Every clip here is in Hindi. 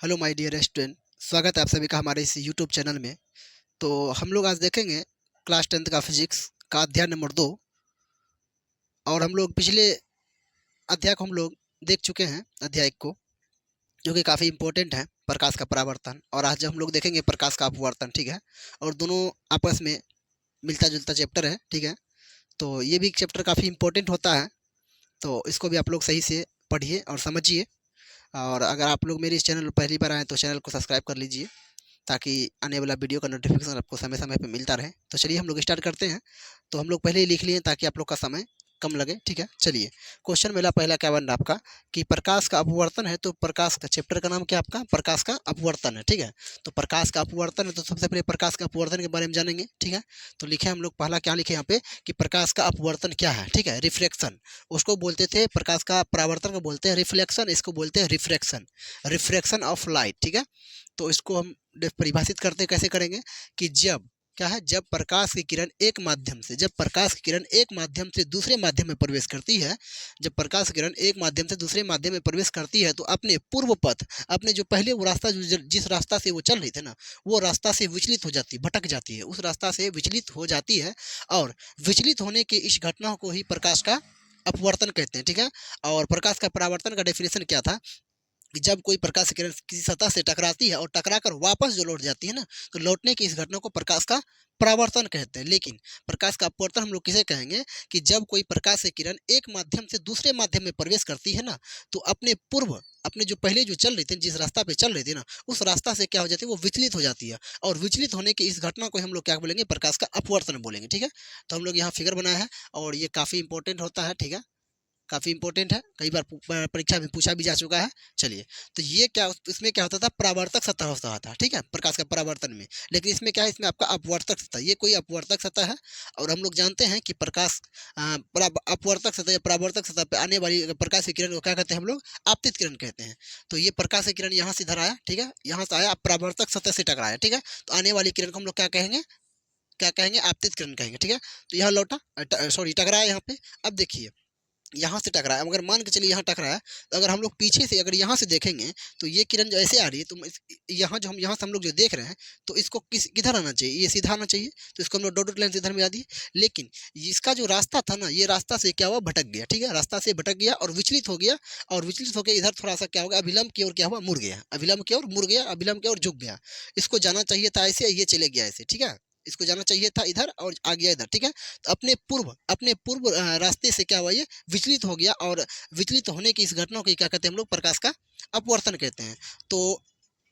Hello my dear student. स्वागत है आप सभी का हमारे इस यूट्यूब चैनल में। तो हम लोग आज देखेंगे क्लास 10th का फिजिक्स का अध्याय नंबर 2। और हम लोग पिछले अध्याय को हम लोग देख चुके हैं, अध्याय 1 को, जो कि काफ़ी इंपॉर्टेंट है, प्रकाश का परावर्तन। और आज हम लोग देखेंगे प्रकाश का अपवर्तन। ठीक है, और दोनों आपस में मिलता जुलता चैप्टर है। ठीक है, तो ये भी चैप्टर काफ़ी इंपॉर्टेंट होता है, तो इसको भी आप लोग सही से पढ़िए और समझिए। और अगर आप लोग मेरे इस चैनल पर पहली बार आएँ तो चैनल को सब्सक्राइब कर लीजिए, ताकि आने वाला वीडियो का नोटिफिकेशन आपको समय समय पे मिलता रहे। तो चलिए हम लोग स्टार्ट करते हैं। तो हम लोग पहले ही लिख लिए ताकि आप लोग का समय कम लगे। ठीक है, चलिए। क्वेश्चन मेरा पहला क्या बन रहा है आपका कि प्रकाश का अपवर्तन है। तो प्रकाश का चैप्टर का नाम क्या है आपका? प्रकाश का अपवर्तन है। ठीक है, तो प्रकाश का अपवर्तन है, तो सबसे पहले प्रकाश का अपवर्तन के बारे में जानेंगे। ठीक है, तो लिखे हम लोग पहला क्या लिखे यहाँ पे कि प्रकाश का अपवर्तन क्या है। ठीक है, रिफ्लेक्शन उसको बोलते थे, प्रकाश का परावर्तन को बोलते हैं रिफ्लेक्शन, इसको बोलते हैं रिफ्रैक्शन, रिफ्रैक्शन ऑफ लाइट। ठीक है, तो इसको हम परिभाषित करते कैसे करेंगे कि जब क्या है, जब प्रकाश की किरण एक माध्यम से, जब प्रकाश की किरण एक माध्यम से दूसरे माध्यम में प्रवेश करती है, जब प्रकाश की किरण एक माध्यम से दूसरे माध्यम में प्रवेश करती है, तो अपने पूर्व पथ, अपने जो पहले वो रास्ता जिस रास्ता से वो चल रही थी ना, वो रास्ता से विचलित हो जाती है, भटक जाती है, उस रास्ता से विचलित हो जाती है। और विचलित होने की इस घटना को ही प्रकाश का अपवर्तन कहते हैं। ठीक है, और प्रकाश का परावर्तन का डेफिनेशन क्या था कि जब कोई प्रकाश की किरण किसी सतह से टकराती है और टकराकर वापस जो लौट जाती है ना, तो लौटने की इस घटना को प्रकाश का परावर्तन कहते हैं। लेकिन प्रकाश का अपवर्तन हम लोग किसे कहेंगे कि जब कोई प्रकाश की किरण एक माध्यम से दूसरे माध्यम में प्रवेश करती है ना, तो अपने पूर्व, अपने जो पहले जो चल रही थी, जिस रास्ता पे चल रही थी ना, उस रास्ता से क्या हो जाती है, वो विचलित हो जाती है। और विचलित होने की इस घटना को हम लोग क्या बोलेंगे? प्रकाश का अपवर्तन बोलेंगे। ठीक है, तो हम लोग यहाँ फिगर बनाया है और ये काफ़ी इंपॉर्टेंट होता है। ठीक है, काफ़ी इंपॉर्टेंट है, कई बार परीक्षा में पूछा भी जा चुका है। चलिए, तो ये क्या, इसमें क्या होता था, परावर्तक सतह होता था। ठीक है, प्रकाश का परावर्तन में। लेकिन इसमें क्या है, इसमें आपका अपवर्तक सतह, ये कोई अपवर्तक सतह है। और हम लोग जानते हैं कि प्रकाश अपवर्तक सतह या परावर्तक सतह पे आने वाली प्रकाश की किरण को क्या कहते हैं हम लोग? आपतित किरण कहते हैं। तो ये प्रकाश की किरण यहाँ से इधर आया, ठीक है, यहाँ से आया, परावर्तक सतह से टकराया। ठीक है, तो आने वाली किरण को हम लोग क्या कहेंगे? क्या कहेंगे? आपतित किरण कहेंगे। ठीक है, तो यहाँ लौटा, सॉरी टकराया यहाँ पे। अब देखिए, यहाँ से टकराया, मगर मान के चलिए यहाँ टकराया, तो अगर हम लोग पीछे से अगर यहाँ से देखेंगे, तो ये किरण जो ऐसे आ रही है, तो यहाँ जो हम यहाँ से हम लोग जो देख रहे हैं, तो इसको किधर आना चाहिए? ये सीधा आना चाहिए, तो इसको हम लोग डॉटेड लाइन से इधर मिला दिए। लेकिन इसका जो रास्ता था ना, ये रास्ता से क्या हुआ? भटक गया। ठीक है, रास्ता से भटक गया और विचलित हो गया। और विचलित होकर इधर थोड़ा सा क्या होगा, अभिलंब की ओर क्या हुआ? मुड़ गया, अभिलंब की ओर मुड़ गया, अभिलंब की ओर झुक गया। इसको जाना चाहिए था ऐसे, ये चले गया ऐसे। ठीक है, इसको जाना चाहिए था इधर और आ गया इधर। ठीक है, तो अपने पूर्व रास्ते से क्या हुआ, ये विचलित हो गया। और विचलित होने की इस घटना को क्या कहते हैं हम लोग? प्रकाश का अपवर्तन कहते हैं। तो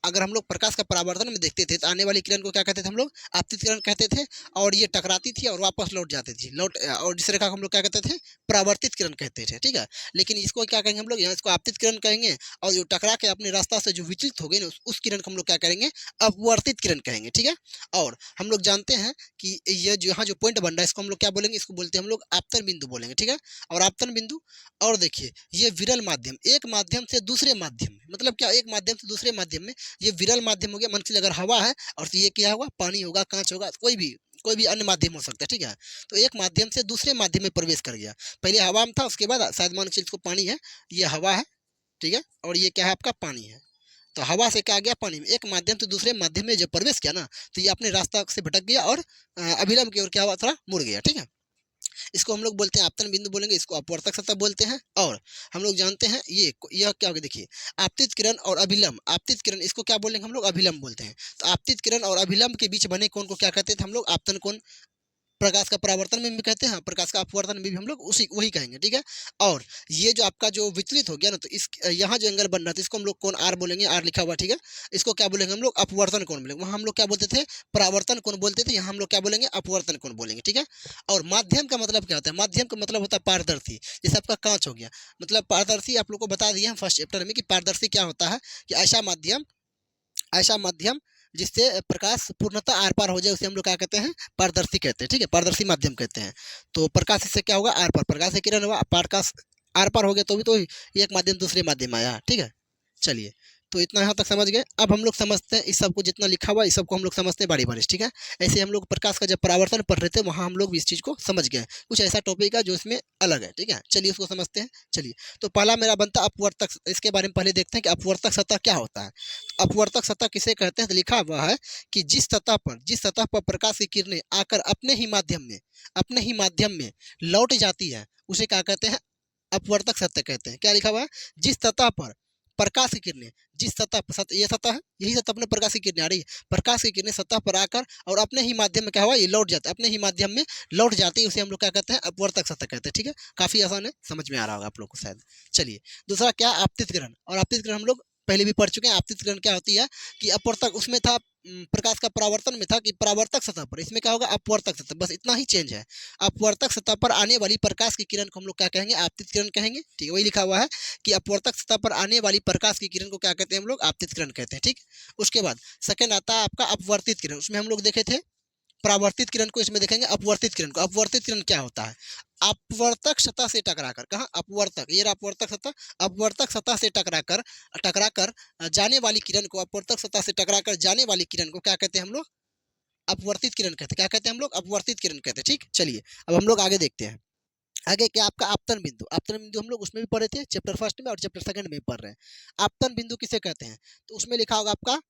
अगर हम लोग प्रकाश का परावर्तन में देखते थे, तो आने वाली किरण को क्या कहते थे हम लोग? आपतित किरण कहते थे। और ये टकराती थी और वापस लौट जाती थी, और इस रेखा को हम लोग क्या कहते थे? परावर्तित किरण कहते थे। ठीक है, लेकिन इसको क्या कहेंगे हम लोग? यहाँ इसको आपतित किरण कहेंगे। और जो टकरा के अपने रास्ता से जो विचलित हो गई ना, उस किरण को हम लोग क्या करेंगे? अपवर्तित किरण कहेंगे। ठीक है, और हम लोग जानते हैं कि ये जो यहाँ जो पॉइंट बन रहा है, इसको हम लोग क्या बोलेंगे? इसको बोलते हैं हम लोग आपतन बिंदु बोलेंगे। ठीक है, और आपतन बिंदु, और देखिए ये विरल माध्यम, एक माध्यम से दूसरे माध्यम में, मतलब क्या, एक माध्यम से दूसरे माध्यम में, ये विरल माध्यम हो गया। मन के लिए अगर हवा है, और तो ये क्या होगा? पानी होगा, कांच होगा, कोई भी अन्य माध्यम हो सकता है। ठीक है, तो एक माध्यम से दूसरे माध्यम में प्रवेश कर गया। पहले हवा में था, उसके बाद शायद मान के इसको पानी है, ये हवा है। ठीक है, और ये क्या है आपका? पानी है। तो हवा से क्या आ गया? पानी में। एक माध्यम से दूसरे माध्यम में जब प्रवेश किया ना, तो ये अपने रास्ता से भटक गया और अभिलंब की ओर क्या हुआ? थोड़ा मुड़ गया। ठीक है, इसको हम लोग बोलते हैं आपतन बिंदु बोलेंगे, इसको अपवर्तक सतह बोलते हैं। और हम लोग जानते हैं यह क्या होगा? देखिए, आपतित किरण और अभिलंब, आपतित किरण इसको क्या बोलेंगे हम लोग? अभिलंब बोलते हैं। तो आपतित किरण और अभिलंब के बीच बने कोण को क्या कहते थे हम लोग? आपतन कोण। प्रकाश का परावर्तन में भी कहते हैं, प्रकाश का अपवर्तन में भी हम लोग उसी वही कहेंगे। ठीक है, और ये जो आपका जो विचलित हो गया ना, तो इस यहाँ जो एंगल बन रहा था, इसको हम लोग कोण आर बोलेंगे, आर लिखा हुआ। ठीक है, इसको क्या बोलेंगे हम लोग? अपवर्तन कोण बोलेंगे। वहाँ हम लोग क्या बोलते थे? परावर्तन कोण बोलते थे, यहाँ हम लोग क्या बोलेंगे? अपवर्तन कोण बोलेंगे। ठीक है, और माध्यम का मतलब क्या होता है? माध्यम का मतलब होता है पारदर्शी। जैसे आपका कांच हो गया, मतलब पारदर्शी आप लोग को बता दिए हम फर्स्ट चैप्टर में कि पारदर्शी क्या होता है, कि ऐसा माध्यम जिससे प्रकाश पूर्णतः आर पार हो जाए, उसे हम लोग क्या कहते हैं? पारदर्शी कहते हैं। ठीक है, पारदर्शी माध्यम कहते हैं। तो प्रकाश इससे क्या होगा? आर पार, प्रकाश से किरण हुआ, प्रकाश आर पार हो गया, तो भी तो एक माध्यम दूसरे माध्यम आया। ठीक है, चलिए, तो इतना यहाँ तक समझ गए। अब हम लोग समझते हैं इस सब को, जितना लिखा हुआ है इस सब को हम लोग समझते हैं बारी बारी, ठीक है। ऐसे हम लोग प्रकाश का जब परावर्तन पढ़ रहे थे वहाँ हम लोग भी इस चीज़ को समझ गए। कुछ ऐसा टॉपिक है जो इसमें अलग है, ठीक है। चलिए उसको समझते हैं। चलिए, तो पहला मेरा बनता है अपवर्तक। इसके बारे में पहले देखते हैं कि अपवर्तक सतह क्या होता है। तो अपवर्तक सतह किसे कहते हैं, तो लिखा हुआ है कि जिस सतह पर प्रकाश की किरणें आकर अपने ही माध्यम में लौट जाती है उसे क्या कहते हैं, अपवर्तक सतह कहते हैं। क्या लिखा हुआ है, जिस सतह पर प्रकाश की किरणें, जिस सतह पर ये सतह है, यही सतह अपने प्रकाश की किरणें आ रही है, प्रकाश की किरणें सतह पर आकर और अपने ही माध्यम में क्या हुआ, ये लौट जाता है, अपने ही माध्यम में लौट जाती है, उसे हम लोग क्या कहते हैं, अपवर्तक सतह कहते हैं, ठीक है। काफी आसान है, समझ में आ रहा होगा आप लोग को शायद। चलिए, दूसरा क्या, आपतित किरण। और आपतित किरण हम लोग पहले भी पढ़ चुके हैं। आपतित किरण क्या होती है कि अपवर्तक, उसमें था प्रकाश का परावर्तन में था कि परावर्तक सतह पर, इसमें क्या होगा, अपवर्तक सतह, बस इतना ही चेंज है। अपवर्तक सतह पर आने वाली प्रकाश की किरण को हम लोग क्या कहेंगे, आपतित किरण कहेंगे, ठीक है। वही लिखा हुआ है कि अपवर्तक सतह पर आने वाली प्रकाश की किरण को क्या कहते हैं हम लोग, आपतित किरण कहते हैं, ठीक। उसके बाद सेकंड आता है आपका अपवर्तित किरण। उसमें हम लोग देखे थे परावर्तित किरण को, इसमें देखेंगे अपवर्तित किरण को। अपवर्तित किरण क्या होता है, अपवर्तक सतह से टकराकर, कहाँ, अपवर्तक, ये रहा अपवर्तक सतह, अपवर्तक सतह से टकराकर जाने वाली किरण को, अपवर्तक सतह से टकराकर जाने वाली किरण को क्या कहते हैं हम लोग, अपवर्तित किरण कहते हैं। क्या कहते हैं हम लोग, अपवर्तित किरण कहते हैं, ठीक। चलिए, अब हम लोग आगे देखते हैं। आगे क्या आपका आपतन बिंदु। आपतन बिंदु हम लोग उसमें भी पढ़े थे, चैप्टर फर्स्ट में और चैप्टर सेकंड में पढ़ रहे हैं। आपतन बिंदु किसे कहते हैं, तो उसमें लिखा होगा आपका,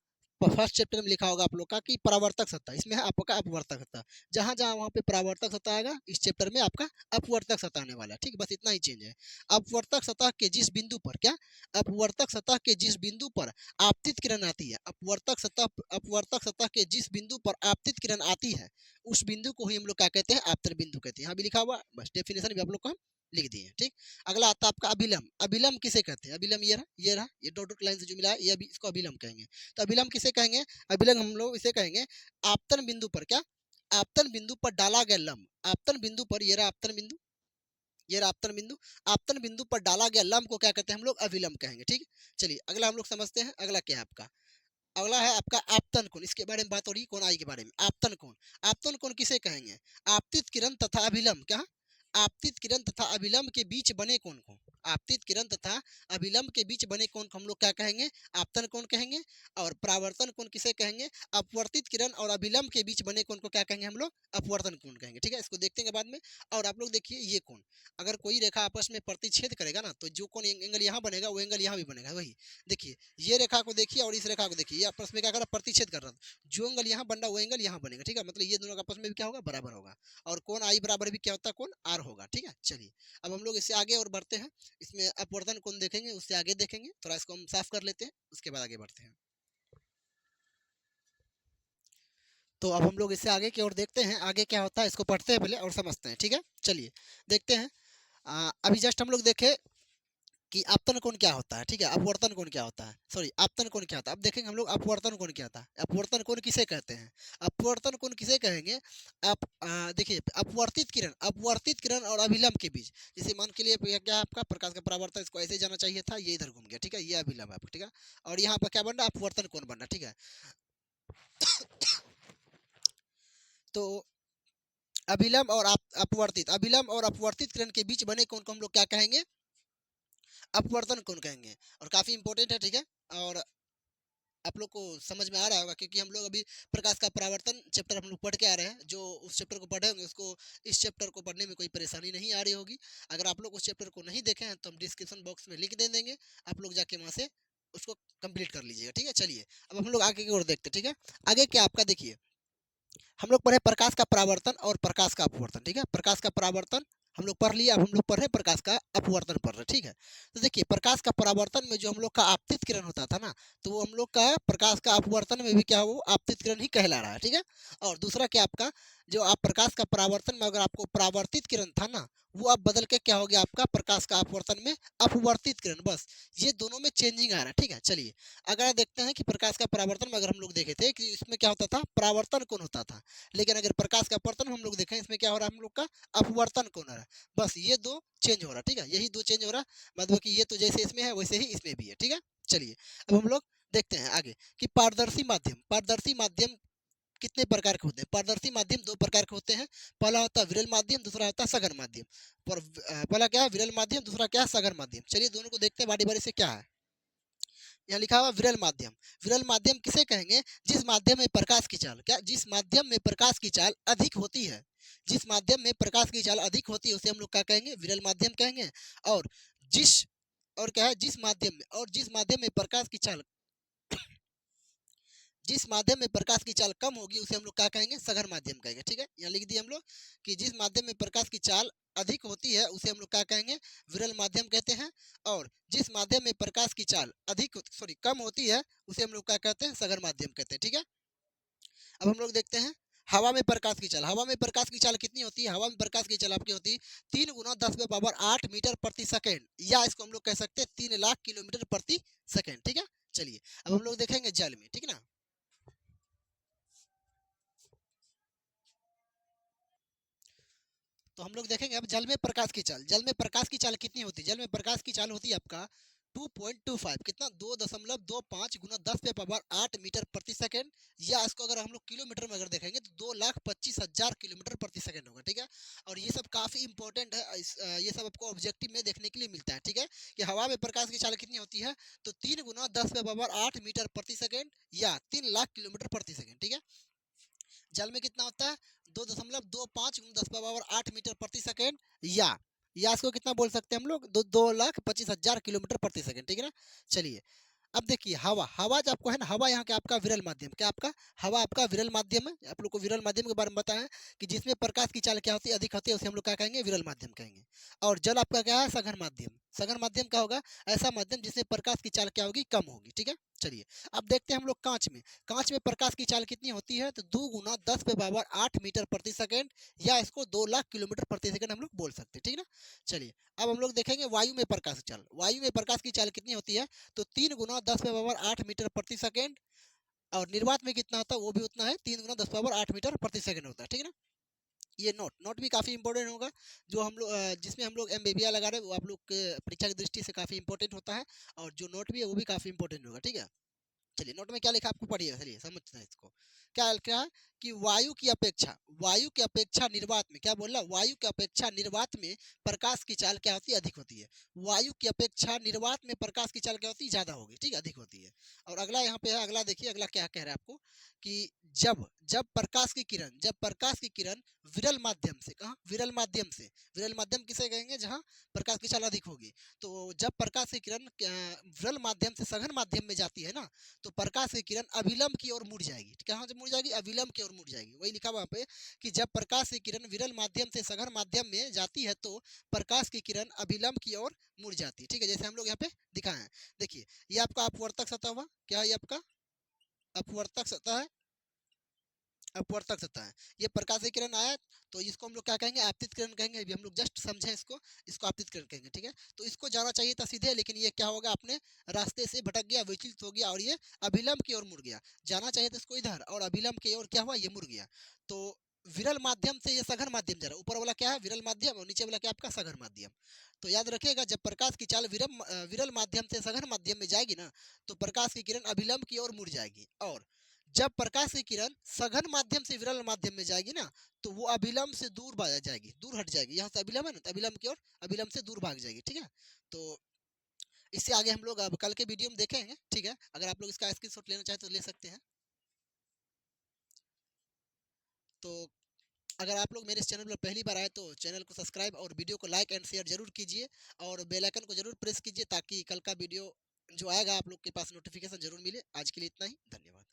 फर्स्ट चैप्टर में लिखा होगा आप लोग का कि परावर्तक सतह, इसमें है आपका अपवर्तक सतह। जहां जहां वहां पे परावर्तक सतह आएगा, इस चैप्टर में आपका अपवर्तक सतह आने वाला है, ठीक। बस इतना ही चेंज है। अपवर्तक सतह के जिस बिंदु पर क्या, अपवर्तक सतह के जिस बिंदु पर आपतित किरण आती है, अपवर्तक सतह के जिस बिंदु पर आपतित किरण आती है, उस बिंदु को ही हम लोग क्या कहते हैं, आपतन बिंदु कहते हैं। यहाँ भी लिखा हुआ, बस डेफिनेशन भी आप लोग को हम लिख दिए हैं, ठीक। अगला आता है आपका अभिलंब। अभिलंब किसे कहते हैं, अभिलंब ये रहा ये डॉट डॉट लाइन से जो मिला है, ये अभी इसको अभिलंब कहेंगे। तो अभिलंब किसे कहेंगे, अभिलंब हम लोग इसे कहेंगे आपतन बिंदु पर क्या, आपतन बिंदु पर डाला गया लंब, आपतन बिंदु पर, ये रहा आपतन बिंदु, ये रहा आपतन बिंदु, आपतन बिंदु पर डाला गया लंब को क्या कहते हैं हम लोग, अभिलंब कहेंगे, ठीक। चलिए अगला हम लोग समझते हैं। अगला क्या है आपका, अगला है आपका आपतन कोण। इसके बारे में बात हो रही है, कोण आई के बारे में। आपतन कोण, आपतन कोण किसे कहेंगे, आपतित किरण तथा अभिलंब, क्या, आपतित किरण तथा अभिलंब के बीच बने कोण को, आपतित किरण तथा अभिलंब के बीच बने कोण को हम लोग क्या कहेंगे, आपतन कोण कहेंगे। और परावर्तन कोण किसे कहेंगे, अपवर्तित किरण और अभिलंब के बीच बने कोण को क्या कहेंगे हम लोग, अपवर्तन कोण कहेंगे, ठीक है। इसको देखते हैं बाद में। और आप लोग देखिए, ये कोण, अगर कोई रेखा आपस में प्रतिच्छेद करेगा ना, तो जो कोण एंगल यहाँ बनेगा वो एंगल यहाँ भी बनेगा। वही देखिए, ये रेखा को देखिए और इस रेखा को देखिए, ये आपस में क्या कर रहा है, प्रतिच्छेद कर रहा है। जो एंगल यहाँ बन रहा है वो एंगल यहाँ बनेगा, ठीक है। मतलब ये दोनों का आपस में भी क्या होगा, बराबर होगा। और कोण आई बराबर भी क्या होता है, कोण आर होगा, ठीक है। चलिए, अब हम लोग इससे आगे और बढ़ते हैं। इसमें अपवर्तन कोण देखेंगे, उससे आगे देखेंगे। थोड़ा इसको हम साफ कर लेते हैं, उसके बाद आगे बढ़ते हैं। तो अब हम लोग इससे आगे की ओर देखते हैं, आगे क्या होता है इसको पढ़ते हैं पहले और समझते हैं, ठीक है। चलिए देखते हैं। अभी जस्ट हम लोग देखे कि आपतन कोण क्या होता है, ठीक है। अपवर्तन कोण क्या होता है, सॉरी, आपतन कोण क्या होता है। अब देखेंगे हम लोग अपवर्तन कोण क्या होता है। अपवर्तन कोण किसे कहते हैं, अपवर्तन कोण किसे कहेंगे, आप देखिए, अपवर्तित किरण और अभिलंब के बीच, जैसे मान के लिए क्या आपका प्रकाश का परावर्तन, इसको ऐसे जाना चाहिए था, ये इधर घूम गया, ठीक है, ये अभिलंब है आपका, ठीक है। और यहाँ पर क्या बन रहा है, अपवर्तन कोण बन रहा है, ठीक है। तो अभिलंब और अभिलंब और अपवर्तित किरण के बीच बने कोण को हम लोग क्या कहेंगे, अपवर्तन कोण कहेंगे। और काफी इंपॉर्टेंट है, ठीक है। और आप लोग को समझ में आ रहा होगा, क्योंकि हम लोग अभी प्रकाश का परावर्तन चैप्टर हम लोग पढ़ के आ रहे हैं। जो उस चैप्टर को पढ़े होंगे उसको इस चैप्टर को पढ़ने में कोई परेशानी नहीं आ रही होगी। अगर आप लोग उस चैप्टर को नहीं देखे हैं तो हम डिस्क्रिप्शन बॉक्स में लिंक दे देंगे, आप लोग जाके वहाँ से उसको कंप्लीट कर लीजिएगा, ठीक है। चलिए, अब हम लोग आगे की ओर देखते हैं, ठीक है। आगे क्या आपका देखिए, हम लोग पढ़े प्रकाश का परावर्तन और प्रकाश का अपवर्तन, ठीक है। प्रकाश का परावर्तन हम लोग पढ़ लिया, अब हम लोग पढ़ रहे हैं प्रकाश का अपवर्तन पढ़ रहे हैं, ठीक है। तो देखिए, प्रकाश का परावर्तन में जो हम लोग का आपतित किरण होता था ना, तो वो हम लोग का प्रकाश का अपवर्तन में भी क्या, वो आपतित किरण ही कहला रहा है, ठीक है। और दूसरा क्या आपका, जो आप प्रकाश का परावर्तन में अगर आपको परावर्तित किरण था ना, वो अब बदल के क्या हो गया आपका, प्रकाश का अपवर्तन में अपवर्तित किरण, बस ये दोनों में चेंजिंग आ रहा है, ठीक है। चलिए, अगर देखते हैं कि प्रकाश का परावर्तन में अगर हम लोग देखे थे कि इसमें क्या होता था, परावर्तन कोण होता था। लेकिन अगर प्रकाश का अपवर्तन हम लोग देखें, इसमें क्या हो रहा है हम लोग का, अपवर्तन कोण हो रहा है। बस ये दो चेंज हो रहा है, ठीक है, यही दो चेंज हो रहा है। मतलब कि ये तो जैसे इसमें है वैसे ही इसमें भी है, ठीक है। चलिए, अब हम लोग देखते हैं आगे कि पारदर्शी माध्यम कितने प्रकार के होते हैं। पारदर्शी माध्यम दो प्रकार के होते हैं। पहला होता है विरल माध्यम, दूसरा होता है सघन माध्यम। पर पहला क्या है, विरल माध्यम, दूसरा क्या है, सघन माध्यम। चलिए दोनों को देखते हैं बारी बारी से क्या है। यहाँ लिखा हुआ विरल माध्यम। विरल माध्यम किसे कहेंगे? जिस माध्यम में प्रकाश की चाल, क्या, जिस माध्यम में प्रकाश की चाल अधिक होती है, जिस माध्यम में प्रकाश की चाल अधिक होती है उसे हम लोग क्या कहेंगे? विरल माध्यम कहेंगे। और जिस और क्या है, जिस माध्यम में, और जिस माध्यम में प्रकाश की चाल, जिस माध्यम में प्रकाश की चाल कम होगी उसे हम लोग क्या कहेंगे? सघन माध्यम कहेंगे। ठीक है, यहाँ लिख दिए हम लोग कि जिस माध्यम में प्रकाश की चाल अधिक होती है उसे हम लोग क्या कहेंगे? विरल माध्यम कहते हैं। और जिस माध्यम में प्रकाश की चाल कम होती है उसे हम लोग क्या कहते हैं? सघन माध्यम कहते हैं। ठीक है, अब हम लोग देखते हैं हवा में प्रकाश की चाल। हवा में प्रकाश की चाल कितनी होती है? हवा में प्रकाश की चाल आपकी होती है 3 × 10⁻8 मीटर प्रति सेकेंड, या इसको हम लोग कह सकते हैं 3 लाख किलोमीटर प्रति सेकेंड। ठीक है, चलिए अब हम लोग देखेंगे जल में। ठीक है ना, तो हम लोग देखेंगे अब जल में प्रकाश की चाल। जल में प्रकाश की चाल कितनी होती है? जल में प्रकाश की चाल होती है आपका 2.25, कितना, 2.25 × 10⁻8 मीटर प्रति सेकेंड, या इसको अगर हम लोग किलोमीटर में अगर देखेंगे तो 2,25,000 किलोमीटर प्रति सेकेंड होगा। ठीक है, और ये सब काफी इंपॉर्टेंट है, ये सब आपको ऑब्जेक्टिव में देखने के लिए मिलता है। ठीक है, कि हवा में प्रकाश की चाल कितनी होती है? तो 3 × 10⁻8 मीटर प्रति सेकेंड, या 3 लाख किलोमीटर प्रति सेकेंड। ठीक है, जल में कितना होता है? 2.25 × 10⁻8 मीटर प्रति सेकेंड, या इसको कितना बोल सकते हैं हम लोग? 2,25,000 किलोमीटर प्रति सेकेंड। ठीक है ना, चलिए अब देखिए हवा। हवा जो आपको है ना, हवा यहाँ के आपका विरल माध्यम, क्या आपका हवा आपका विरल माध्यम है। आप लोग को विरल माध्यम के बारे में बताया है कि जिसमें प्रकाश की चाल क्या होती है? अधिक होती है, उसे हम लोग क्या कहेंगे? विरल माध्यम कहेंगे। और जल आपका क्या है? सघन माध्यम। सघन माध्यम क्या होगा? ऐसा माध्यम जिसमें प्रकाश की चाल क्या होगी? कम होगी। ठीक है, चलिए अब देखते हैं हम लोग कांच में। कांच में प्रकाश की चाल कितनी होती है? तो 2 × 10⁻8 मीटर प्रति सेकेंड, या इसको 2 लाख किलोमीटर प्रति सेकेंड हम लोग बोल सकते हैं। ठीक है ना, चलिए अब हम लोग देखेंगे वायु में प्रकाश की चाल। वायु में प्रकाश की चाल कितनी होती है? तो 3 × 10⁻8 मीटर प्रति सेकेंड, और निर्वात में कितना होता है? वो भी उतना है, 3 × 10⁻8 मीटर प्रति सेकेंड होता है। ठीक है ना, ये नोट नोट भी काफी इंपॉर्टेंट होगा, जो हम लोग जिसमें हम लोग एमबीबीआई लगा रहे हैं वो आप लोग के परीक्षा की दृष्टि से काफी इंपॉर्टेंट होता है, और जो नोट भी है वो भी काफी इंपॉर्टेंट होगा। ठीक है, चलिए नोट में क्या लिखा आपको पढ़िए, चलिए समझते हैं इसको। क्या लिखा है कि वायु की अपेक्षा निर्वात में, क्या बोल रहा? वायु की अपेक्षा निर्वात में प्रकाश की चाल क्या होती है? अधिक होती है। वायु की अपेक्षा निर्वात में प्रकाश की चाल क्या होती है? ज्यादा होगी। ठीक है, अधिक होती है। और अगला यहाँ पे है, अगला देखिए, अगला क्या कह रहा है आपको कि जब जब प्रकाश की किरण विरल माध्यम से, कहा विरल माध्यम से, विरल माध्यम किसे कहेंगे? जहाँ प्रकाश की चाल अधिक होगी। तो जब प्रकाश की किरण विरल माध्यम से सघन माध्यम में जाती है ना, तो प्रकाश की किरण अभिलंब की ओर मुड़ जाएगी। कहाँ से मुड़ जाएगी? अभिलंब की ओर मुड़ जाएगी। वही लिखा वहां पे कि जब प्रकाश की किरण विरल माध्यम से सघन माध्यम में जाती है तो प्रकाश की किरण अभिलंब की ओर मुड़ जाती है। ठीक है, जैसे हम लोग यहाँ पे दिखाए हैं। देखिए ये आपका अपवर्तक सतह हुआ, क्या है ये आपका? अपवर्तक सतह है, अपवर्तक सतह है। ये प्रकाश की किरण आया तो इसको हम लोग क्या कहेंगे? आपतित किरण कहेंगे। अभी हम लोग जस्ट समझे इसको, इसको आपतित किरण कहेंगे। ठीक है, तो इसको जाना चाहिए था सीधे, लेकिन ये क्या होगा? अपने रास्ते से भटक गया, विचलित हो गया, और ये अभिलंब की ओर मुड़ गया। जाना चाहिए था इसको इधर, और अभिलंब की ओर क्या हुआ? ये मुड़ गया। तो विरल माध्यम से ये सघन माध्यम जा रहा है। ऊपर वाला क्या है? विरल माध्यम, और नीचे वाला क्या आपका? सघन माध्यम। तो याद रखिएगा, जब प्रकाश की चाल विरल माध्यम से सघन माध्यम में जाएगी ना, तो प्रकाश की किरण अभिलंब की ओर मुड़ जाएगी। और जब प्रकाश की किरण सघन माध्यम से विरल माध्यम में जाएगी ना, तो वो अभिलंब से दूर भाग जाएगी, दूर हट जाएगी। यहाँ से अभिलंब है ना, तो अभिलंब की ओर, अभिलंब से दूर भाग जाएगी। ठीक है, तो इससे आगे हम लोग अब कल के वीडियो में देखेंगे। ठीक है, अगर आप लोग इसका स्क्रीनशॉट लेना चाहें तो ले सकते हैं। तो अगर आप लोग मेरे इस चैनल पर पहली बार आए तो चैनल को सब्सक्राइब और वीडियो को लाइक एंड शेयर जरूर कीजिए, और बेल आइकन को जरूर प्रेस कीजिए, ताकि कल का वीडियो जो आएगा आप लोग के पास नोटिफिकेशन जरूर मिले। आज के लिए इतना ही, धन्यवाद।